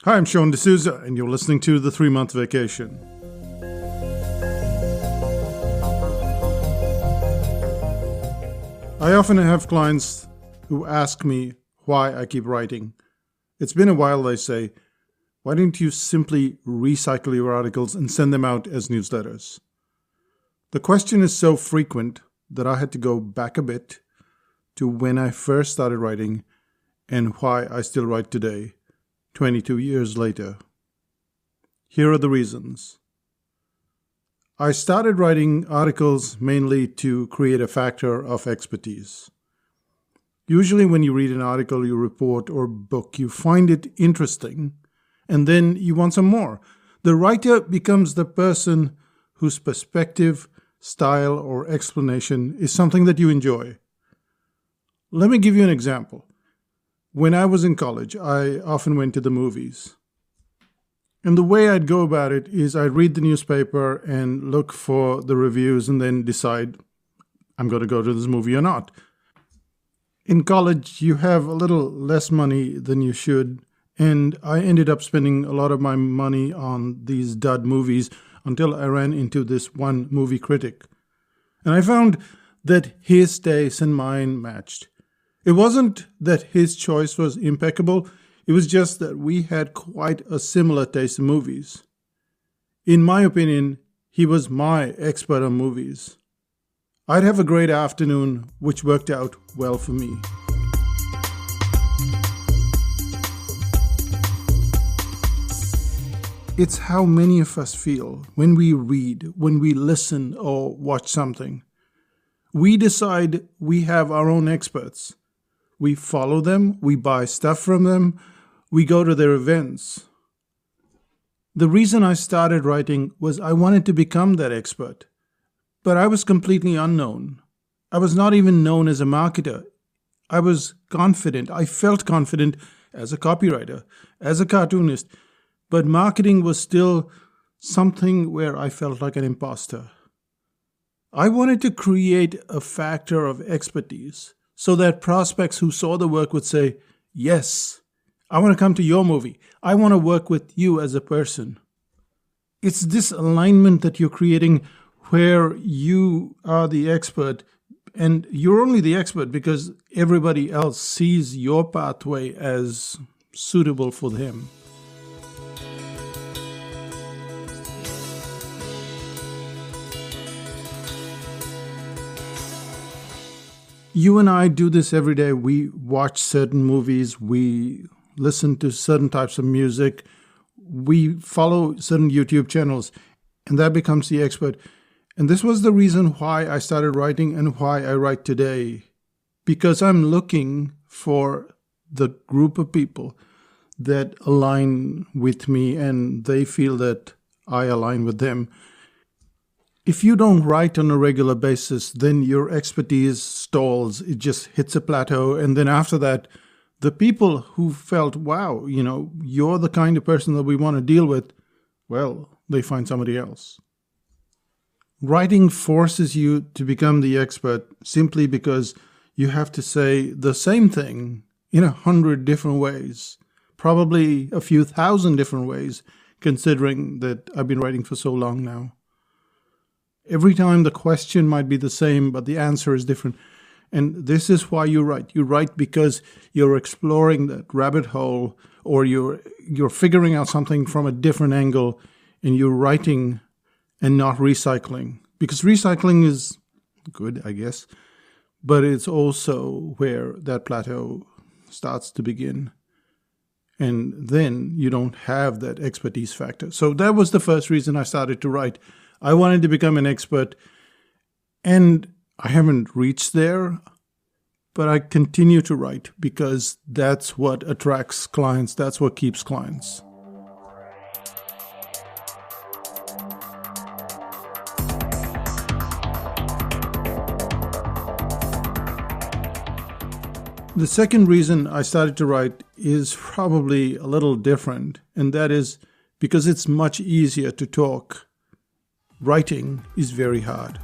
Hi, I'm Sean D'Souza, and you're listening to The 3-Month Vacation. I often have clients who ask me why I keep writing. It's been a while, they say. Why don't you simply recycle your articles and send them out as newsletters? The question is so frequent that I had to go back a bit to when I first started writing and why I still write today, 22 years later. Here are the reasons. I started writing articles mainly to create a factor of expertise. Usually when you read an article, you report, or book, you find it interesting, and then you want some more. The writer becomes the person whose perspective, style, or explanation is something that you enjoy. Let me give you an example. When I was in college, I often went to the movies. And the way I'd go about it is I'd read the newspaper and look for the reviews and then decide I'm going to go to this movie or not. In college, you have a little less money than you should, and I ended up spending a lot of my money on these dud movies until I ran into this one movie critic. And I found that his taste and mine matched. It wasn't that his choice was impeccable, it was just that we had quite a similar taste in movies. In my opinion, he was my expert on movies. I'd have a great afternoon, which worked out well for me. It's how many of us feel when we read, when we listen or watch something. We decide we have our own experts. We follow them, we buy stuff from them, we go to their events. The reason I started writing was I wanted to become that expert. But I was completely unknown. I was not even known as a marketer. I was confident. I felt confident as a copywriter, as a cartoonist. But marketing was still something where I felt like an imposter. I wanted to create a factor of expertise so that prospects who saw the work would say, yes, I want to come to your movie. I want to work with you as a person. It's this alignment that you're creating where you are the expert, and you're only the expert because everybody else sees your pathway as suitable for them. You and I do this every day. We watch certain movies, we listen to certain types of music, we follow certain YouTube channels, and that becomes the expert. And this was the reason why I started writing and why I write today. Because I'm looking for the group of people that align with me and they feel that I align with them. If you don't write on a regular basis, then your expertise stalls. It just hits a plateau. And then after that, the people who felt, wow, you're the kind of person that we want to deal with, well, they find somebody else. Writing forces you to become the expert simply because you have to say the same thing in 100 different ways, probably a few thousand different ways, considering that I've been writing for so long now. Every time the question might be the same, but the answer is different. And this is why you write. You write because you're exploring that rabbit hole, or you're figuring out something from a different angle, and you're writing and not recycling. Because recycling is good, I guess, but it's also where that plateau starts to begin. And then you don't have that expertise factor. So that was the first reason I started to write. I wanted to become an expert, and I haven't reached there, but I continue to write because that's what attracts clients, that's what keeps clients. The second reason I started to write is probably a little different, and that is because it's much easier to talk. Writing is very hard.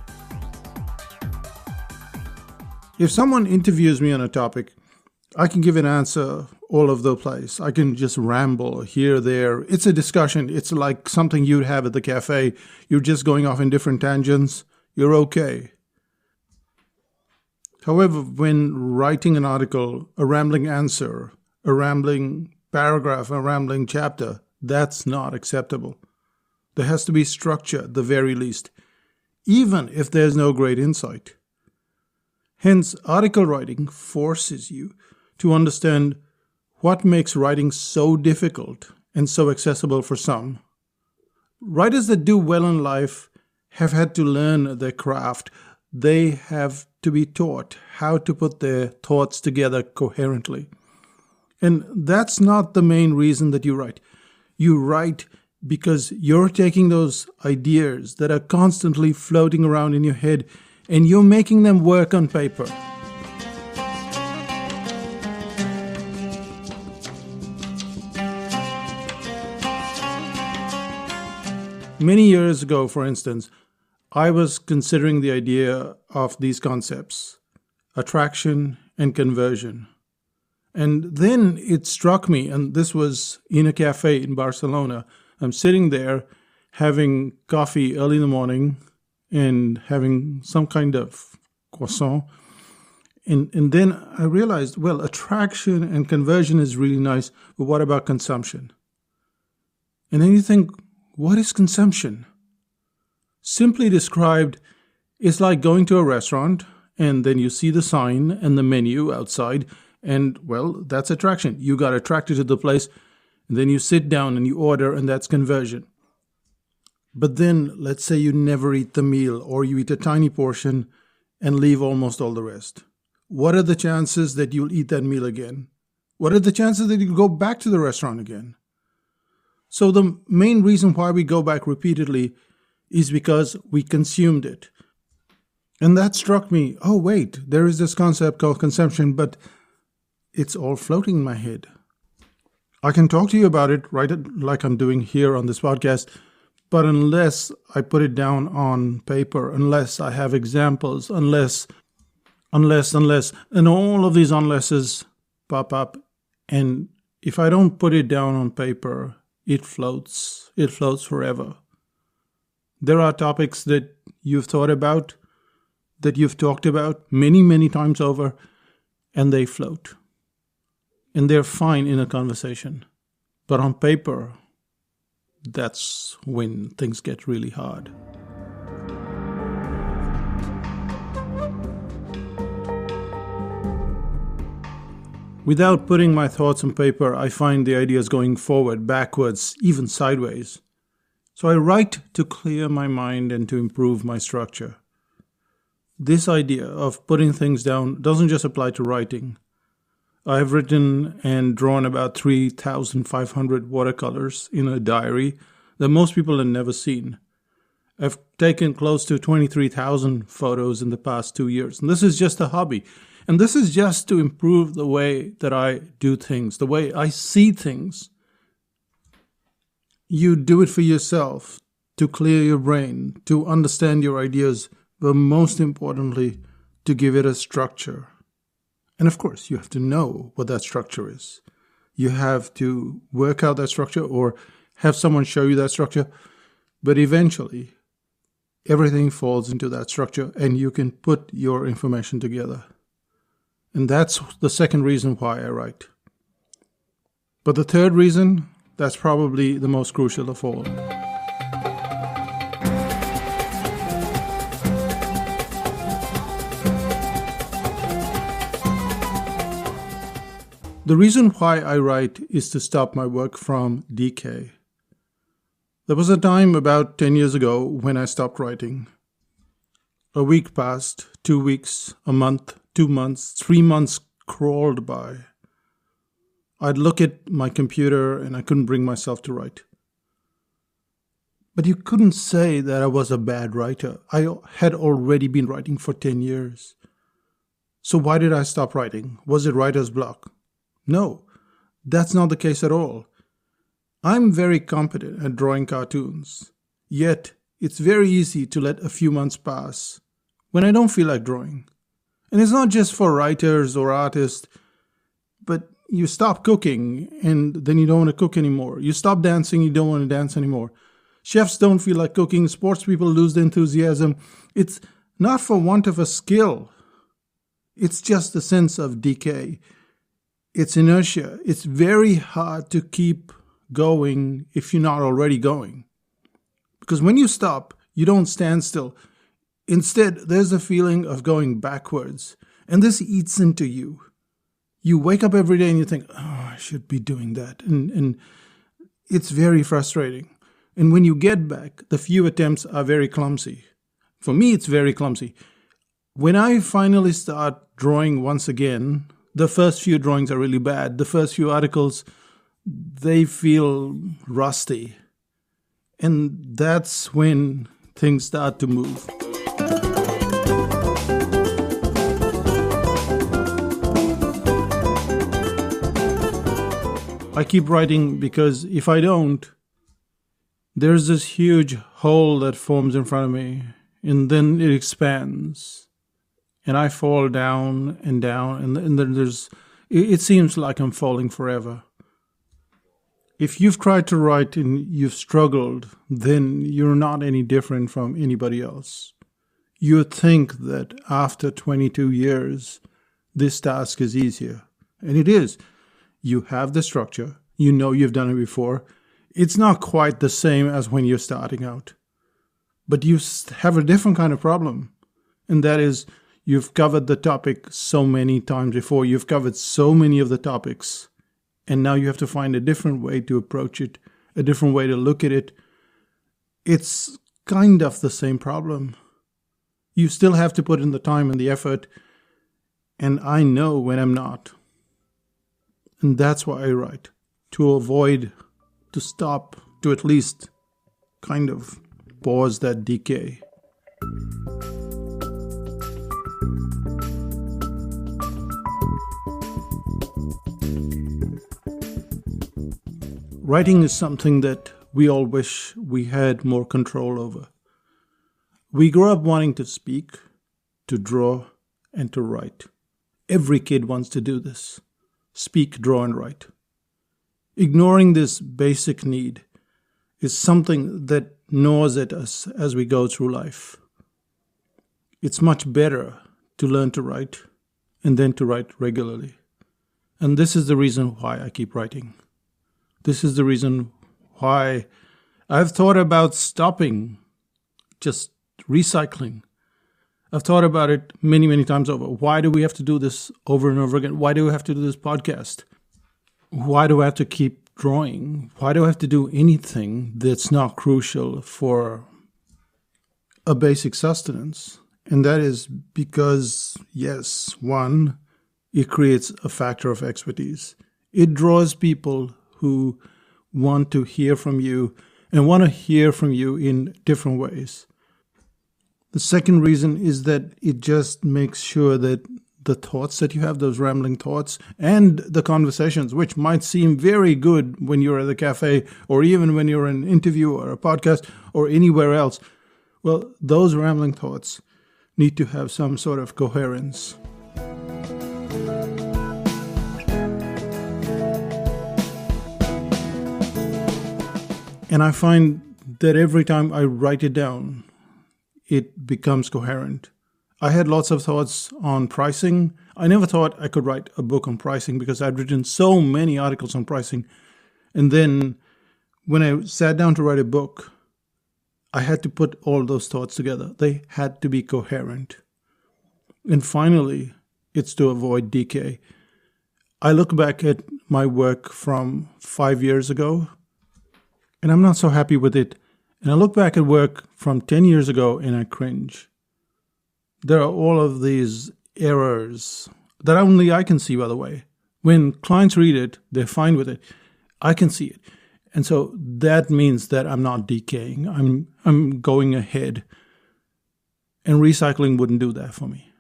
If someone interviews me on a topic, I can give an answer all over the place. I can just ramble here, there. It's a discussion. It's like something you'd have at the cafe. You're just going off in different tangents. You're okay. However, when writing an article, a rambling answer, a rambling paragraph, a rambling chapter, that's not acceptable. There has to be structure at the very least, even if there's no great insight. Hence, article writing forces you to understand what makes writing so difficult and so accessible for some. Writers that do well in life have had to learn their craft. They have to be taught how to put their thoughts together coherently. And that's not the main reason that you write. You write because you're taking those ideas that are constantly floating around in your head and you're making them work on paper. Many years ago, for instance, I was considering the idea of these concepts, attraction and conversion. And then it struck me, and this was in a cafe in Barcelona. I'm sitting there having coffee early in the morning and having some kind of croissant. And then I realized, well, attraction and conversion is really nice, but what about consumption? And then you think, what is consumption? Simply described, it's like going to a restaurant and then you see the sign and the menu outside and, well, that's attraction. You got attracted to the place and then you sit down and you order and that's conversion. But then let's say you never eat the meal or you eat a tiny portion and leave almost all the rest. What are the chances that you'll eat that meal again? What are the chances that you'll go back to the restaurant again? So the main reason why we go back repeatedly is because we consumed it. And that struck me, oh wait, there is this concept called consumption, but it's all floating in my head. I can talk to you about it, right, like I'm doing here on this podcast, but unless I put it down on paper, unless I have examples, unless, and all of these unlesses pop up, and if I don't put it down on paper, it floats forever. There are topics that you've thought about, that you've talked about many, many times over, and they float. And they're fine in a conversation. But on paper, that's when things get really hard. Without putting my thoughts on paper, I find the ideas going forward, backwards, even sideways. So I write to clear my mind and to improve my structure. This idea of putting things down doesn't just apply to writing. I have written and drawn about 3,500 watercolors in a diary that most people have never seen. I've taken close to 23,000 photos in the past 2 years. And this is just a hobby. And this is just to improve the way that I do things, the way I see things. You do it for yourself, to clear your brain, to understand your ideas, but most importantly, to give it a structure. And of course, you have to know what that structure is. You have to work out that structure or have someone show you that structure. But eventually, everything falls into that structure and you can put your information together. And that's the second reason why I write. But the third reason, that's probably the most crucial of all. The reason why I write is to stop my work from decay. There was a time about 10 years ago when I stopped writing. A week passed, 2 weeks, a month, 2 months, 3 months crawled by. I'd look at my computer and I couldn't bring myself to write. But you couldn't say that I was a bad writer. I had already been writing for 10 years. So why did I stop writing? Was it writer's block? No, that's not the case at all. I'm very competent at drawing cartoons. Yet, it's very easy to let a few months pass when I don't feel like drawing. And it's not just for writers or artists, but you stop cooking and then you don't want to cook anymore. You stop dancing, you don't want to dance anymore. Chefs don't feel like cooking. Sports people lose the enthusiasm. It's not for want of a skill. It's just a sense of decay. It's inertia. It's very hard to keep going if you're not already going. Because when you stop, you don't stand still. Instead, there's a feeling of going backwards. And this eats into you. You wake up every day and you think, oh, I should be doing that. And it's very frustrating. And when you get back, the few attempts are very clumsy. For me, it's very clumsy. When I finally start drawing once again, the first few drawings are really bad. The first few articles, they feel rusty. And that's when things start to move. I keep writing because if I don't, there's this huge hole that forms in front of me, and then it expands, and I fall down, and then it seems like I'm falling forever. If you've tried to write and you've struggled, then you're not any different from anybody else. You think that after 22 years, this task is easier, and it is. You have the structure, you know you've done it before. It's not quite the same as when you're starting out. But you have a different kind of problem. And that is, you've covered the topic so many times before. You've covered so many of the topics. And now you have to find a different way to approach it, a different way to look at it. It's kind of the same problem. You still have to put in the time and the effort. And I know when I'm not. And that's why I write. To avoid, to stop, to at least kind of pause that decay. Writing is something that we all wish we had more control over. We grow up wanting to speak, to draw, and to write. Every kid wants to do this. Speak, draw, and write. Ignoring this basic need is something that gnaws at us as we go through life. It's much better to learn to write and then to write regularly. And this is the reason why I keep writing. This is the reason why I've thought about stopping, just recycling. I've thought about it many, many times over. Why do we have to do this over and over again? Why do we have to do this podcast? Why do I have to keep drawing? Why do I have to do anything that's not crucial for a basic sustenance? And that is because, yes, one, it creates a factor of expertise. It draws people who want to hear from you and want to hear from you in different ways. The second reason is that it just makes sure that the thoughts that you have, those rambling thoughts, and the conversations, which might seem very good when you're at a cafe or even when you're in an interview or a podcast or anywhere else, well, those rambling thoughts need to have some sort of coherence. And I find that every time I write it down, it becomes coherent. I had lots of thoughts on pricing. I never thought I could write a book on pricing because I'd written so many articles on pricing. And then when I sat down to write a book, I had to put all those thoughts together. They had to be coherent. And finally, it's to avoid decay. I look back at my work from 5 years ago, and I'm not so happy with it. And I look back at work from 10 years ago, and I cringe. There are all of these errors that only I can see, by the way. When clients read it, they're fine with it. I can see it. And so that means that I'm not decaying. I'm going ahead. And recycling wouldn't do that for me.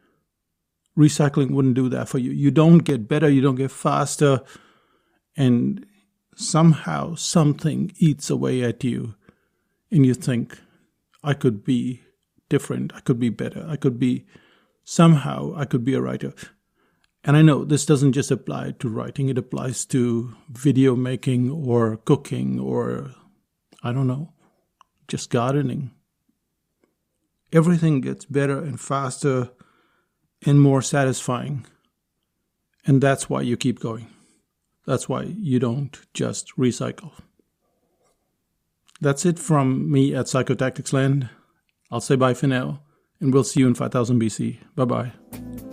Recycling wouldn't do that for you. You don't get better. You don't get faster. And somehow something eats away at you. And you think, I could be different. I could be better. I could be a writer. And I know this doesn't just apply to writing, it applies to video making or cooking or, I don't know, just gardening. Everything gets better and faster and more satisfying. And that's why you keep going. That's why you don't just recycle. That's it from me at Psychotactics Land. I'll say bye for now, and we'll see you in 5000 BC. Bye-bye.